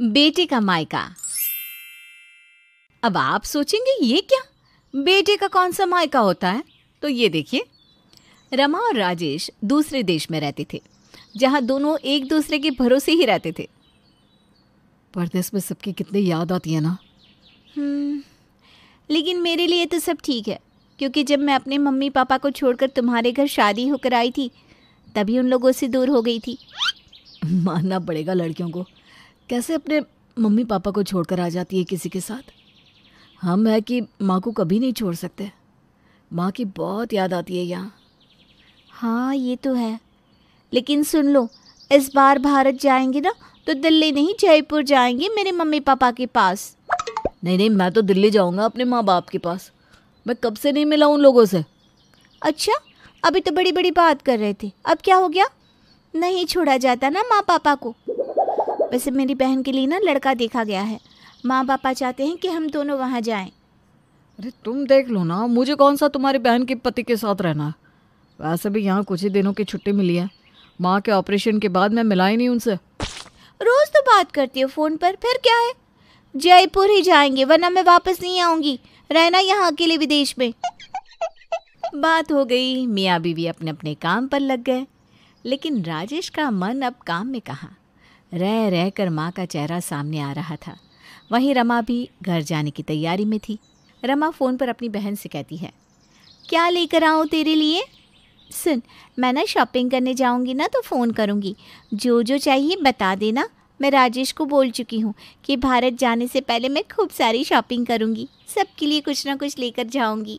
बेटे का मायका। अब आप सोचेंगे ये क्या, बेटे का कौन सा मायका होता है? तो ये देखिए, रमा और राजेश दूसरे देश में रहते थे, जहां दोनों एक दूसरे के भरोसे ही रहते थे। परदेश में सबकी कितनी याद आती है ना। लेकिन मेरे लिए तो सब ठीक है, क्योंकि जब मैं अपने मम्मी पापा को छोड़कर तुम्हारे घर शादी होकर आई थी, तभी उन लोगों से दूर हो गई थी। मानना पड़ेगा लड़कियों को, कैसे अपने मम्मी पापा को छोड़कर आ जाती है किसी के साथ। हम है कि माँ को कभी नहीं छोड़ सकते। माँ की बहुत याद आती है यहाँ। हाँ ये तो है, लेकिन सुन लो, इस बार भारत जाएंगे ना तो दिल्ली नहीं जयपुर जाएंगे मेरे मम्मी पापा के पास। नहीं, मैं तो दिल्ली जाऊँगा अपने माँ बाप के पास। मैं कब से नहीं मिला उन लोगों से। अच्छा, अभी तो बड़ी बड़ी बात कर रहे थे, अब क्या हो गया? नहीं छोड़ा जाता ना माँ पापा को। वैसे मेरी बहन के लिए ना लड़का देखा गया है, माँ पापा चाहते हैं कि हम दोनों वहाँ जाएं। अरे तुम देख लो ना, मुझे कौन सा तुम्हारी बहन के पति के साथ रहना है। वैसे भी यहाँ कुछ ही दिनों की छुट्टी मिली है। माँ के ऑपरेशन के बाद मैं मिला ही नहीं उनसे। रोज तो बात करती हो फ़ोन पर, फिर क्या है? जयपुर ही जाएंगे, वरना मैं वापस नहीं आऊँगी। रहना यहाँ अकेले विदेश में। बात हो गई, मियाँ बीवी अपने अपने काम पर लग गए। लेकिन राजेश का मन अब काम में कहाँ। रह रह कर माँ का चेहरा सामने आ रहा था। वहीं रमा भी घर जाने की तैयारी में थी। रमा फ़ोन पर अपनी बहन से कहती है, क्या लेकर आऊँ तेरे लिए? सुन, मैं ना शॉपिंग करने जाऊँगी ना तो फ़ोन करूँगी, जो जो चाहिए बता देना। मैं राजेश को बोल चुकी हूँ कि भारत जाने से पहले मैं खूब सारी शॉपिंग करूँगी, सबके लिए कुछ ना कुछ लेकर जाऊँगी।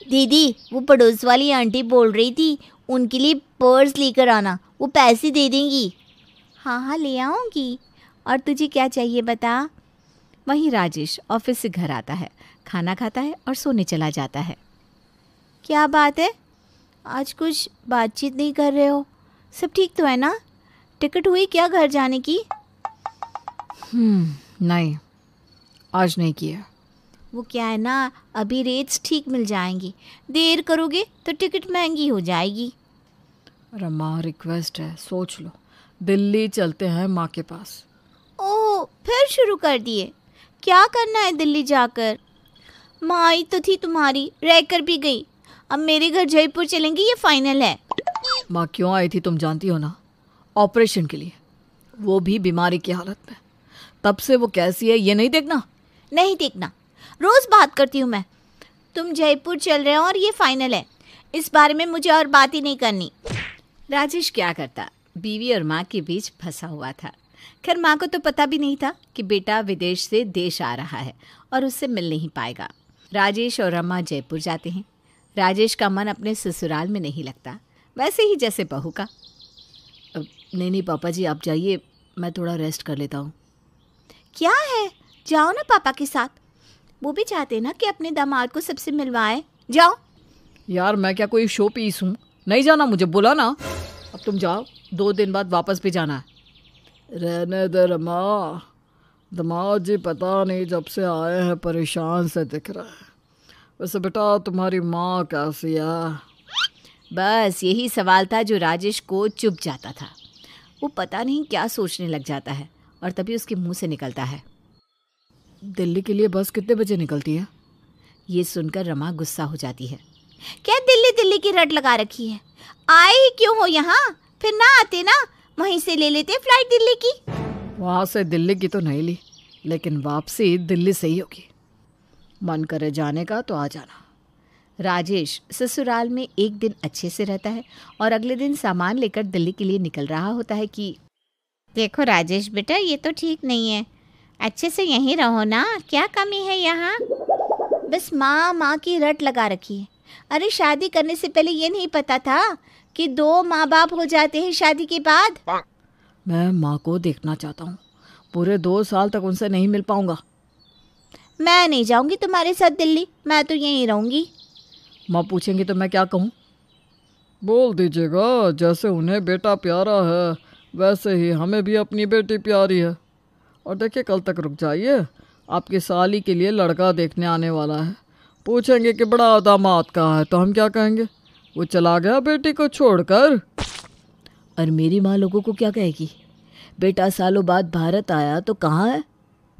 दीदी, वो पड़ोस वाली आंटी बोल रही थी उनके लिए पर्स लेकर आना, वो पैसे दे देंगी। हाँ हाँ ले आऊँगी। और तुझे क्या चाहिए बता? वहीं राजेश ऑफिस से घर आता है, खाना खाता है और सोने चला जाता है। क्या बात है, आज कुछ बातचीत नहीं कर रहे हो? सब ठीक तो है ना? टिकट हुई क्या घर जाने की? नहीं, आज नहीं किया। वो क्या है ना, अभी रेट्स ठीक मिल जाएंगी, देर करोगे तो टिकट महंगी हो जाएगी। रमा, रिक्वेस्ट है, सोच लो। दिल्ली चलते हैं माँ के पास। ओह, फिर शुरू कर दिए। क्या करना है दिल्ली जाकर? माँ आई तो थी तुम्हारी, रहकर भी गई। अब मेरे घर जयपुर चलेंगी, ये फाइनल है। माँ क्यों आई थी तुम जानती हो ना, ऑपरेशन के लिए, वो भी बीमारी की हालत में। तब से वो कैसी है ये नहीं देखना? नहीं देखना, रोज बात करती हूँ मैं। तुम जयपुर चल रहे हो और ये फाइनल है, इस बारे में मुझे और बात ही नहीं करनी। राजेश क्या करता, बीवी और माँ के बीच फंसा हुआ था। खैर माँ को तो पता भी नहीं था कि बेटा विदेश से देश आ रहा है और उससे मिल नहीं पाएगा। राजेश और रमा जयपुर जाते हैं। राजेश का मन अपने ससुराल में नहीं लगता, वैसे ही जैसे बहू का। नहीं पापा जी, आप जाइए, मैं थोड़ा रेस्ट कर लेता हूँ। क्या है, जाओ ना पापा के साथ, वो भी चाहते ना कि अपने दामाद को सबसे मिलवाए। जाओ। यार मैं क्या कोई शो पीस हूँ? नहीं जाना मुझे, बोला ना। अब तुम जाओ, 2 दिन बाद वापस भी जाना है। रहने दे रमा, दामाद जी पता नहीं जब से आए हैं परेशान से दिख रहा है। वैसे बेटा तुम्हारी माँ कैसी है? बस यही सवाल था जो राजेश को चुभ जाता था। वो पता नहीं क्या सोचने लग जाता है और तभी उसके मुंह से निकलता है, दिल्ली के लिए बस कितने बजे निकलती है? ये सुनकर रमा गुस्सा हो जाती है। क्या दिल्ली दिल्ली की रट लगा रखी है? आए ही क्यों हो यहाँ? फिर ना आते ना, वहीं से ले लेते फ्लाइट दिल्ली की। वहाँ से दिल्ली की तो नहीं ली, लेकिन वापसी दिल्ली से ही होगी। मन करे जाने का तो आ जाना। राजेश ससुराल में एक दिन अच्छे से रहता है और अगले दिन सामान लेकर दिल्ली के लिए निकल रहा होता है कि देखो राजेश बेटा, ये तो ठीक नहीं है, अच्छे से यहीं रहो ना, क्या कमी है यहाँ? बस माँ माँ की रट लगा रखी है। अरे शादी करने से पहले ये नहीं पता था कि 2 माँ बाप हो जाते हैं शादी के बाद? मैं माँ को देखना चाहता हूँ, पूरे 2 साल तक उनसे नहीं मिल पाऊंगा। मैं नहीं जाऊंगी तुम्हारे साथ दिल्ली, मैं तो यहीं रहूंगी। माँ पूछेंगी तो मैं क्या कहूँ? बोल दीजिएगा, जैसे उन्हें बेटा प्यारा है वैसे ही हमें भी अपनी बेटी प्यारी है। और देखिए, कल तक रुक जाइए, आपकी साली के लिए लड़का देखने आने वाला है। पूछेंगे कि बड़ा दामाद कहाँ है, तो हम क्या कहेंगे? वो चला गया बेटी को छोड़कर। और मेरी माँ लोगों को क्या कहेगी? बेटा सालों बाद भारत आया तो कहाँ है?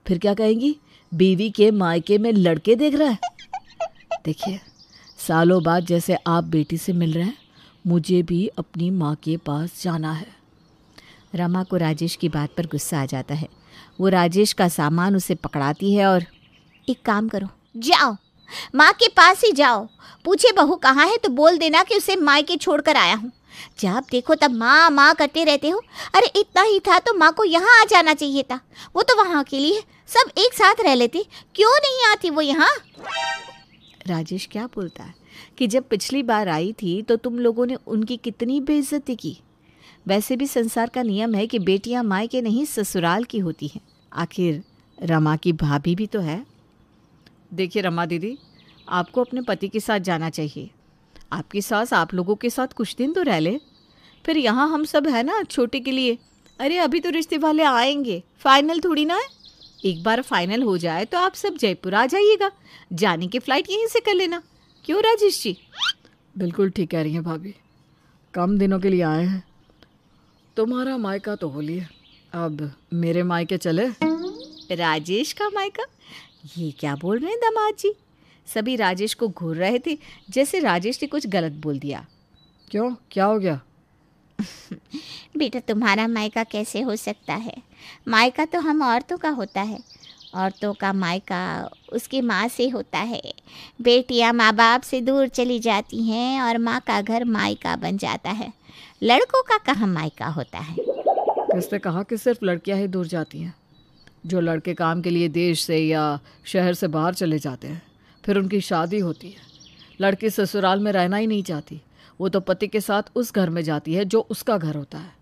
फिर क्या कहेंगी? बीवी के मायके में लड़के देख रहा है। देखिए, सालों बाद जैसे आप बेटी से मिल रहे हैं, मुझे भी अपनी माँ के पास जाना है। रमा को राजेश की बात पर गुस्सा आ जाता है। वो राजेश का सामान उसे पकड़ाती है और एक काम करो, जाओ माँ के पास ही जाओ। पूछे बहू कहाँ है तो बोल देना कि उसे मायके छोड़कर आया हूँ। जब देखो तब माँ माँ करते रहते हो। अरे इतना ही था तो माँ को यहाँ आ जाना चाहिए था। वो तो वहाँ अकेली है, सब एक साथ रह लेते, क्यों नहीं आती वो यहाँ? राजेश क्या बोलता है कि जब पिछली बार आई थी तो तुम लोगों ने उनकी कितनी बेइज्जती की। वैसे भी संसार का नियम है कि बेटियां मायके नहीं ससुराल की होती हैं। आखिर रमा की भाभी भी तो है। देखिए रमा दीदी, आपको अपने पति के साथ जाना चाहिए। आपकी सास आप लोगों के साथ कुछ दिन तो रह ले, फिर यहाँ हम सब है ना छोटे के लिए। अरे अभी तो रिश्ते वाले आएंगे, फाइनल थोड़ी ना है। एक बार फाइनल हो जाए तो आप सब जयपुर आ जाइएगा, जाने की फ़्लाइट यहीं से कर लेना। क्यों राजेश जी? बिल्कुल ठीक कह रही हैं भाभी, कम दिनों के लिए आए हैं। तुम्हारा मायका तो होली है, अब मेरे मायके चले। राजेश का मायका? ये क्या बोल रहे हैं दामाद जी? सभी राजेश को घूर रहे थे, जैसे राजेश ने कुछ गलत बोल दिया। क्यों, क्या हो गया? बेटा तुम्हारा मायका कैसे हो सकता है? मायका तो हम औरतों का होता है। औरतों का मायका उसकी माँ से होता है। बेटियाँ माँ बाप से दूर चली जाती हैं और माँ का घर मायका बन जाता है। लड़कों का कहाँ मायका होता है? किसने कहा कि सिर्फ लड़कियां ही दूर जाती हैं? जो लड़के काम के लिए देश से या शहर से बाहर चले जाते हैं, फिर उनकी शादी होती है, लड़की ससुराल में रहना ही नहीं चाहती, वो तो पति के साथ उस घर में जाती है जो उसका घर होता है।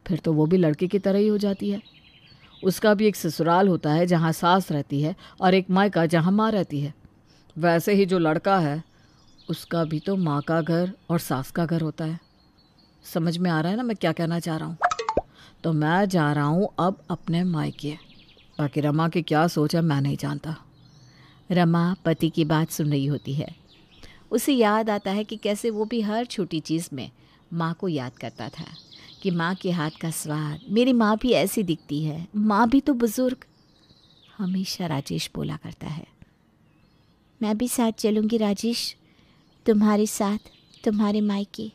फिर तो वो भी लड़की की तरह ही हो जाती है। उसका भी एक ससुराल होता है जहाँ सास रहती है और एक मायका जहाँ माँ रहती है। वैसे ही जो लड़का है उसका भी तो माँ का घर और सास का घर होता है। समझ में आ रहा है ना मैं क्या कहना चाह रहा हूँ? तो मैं जा रहा हूँ अब अपने मायके। बाकी रमा की क्या सोच है मैं नहीं जानता। रमा पति की बात सुन रही होती है। उसे याद आता है कि कैसे वो भी हर छोटी चीज़ में माँ को याद करता था कि माँ के हाथ का स्वाद, मेरी माँ भी ऐसी दिखती है, माँ भी तो बुज़ुर्ग। हमेशा राजेश बोला करता है, मैं भी साथ चलूँगी राजेश, तुम्हारे साथ तुम्हारे मायके।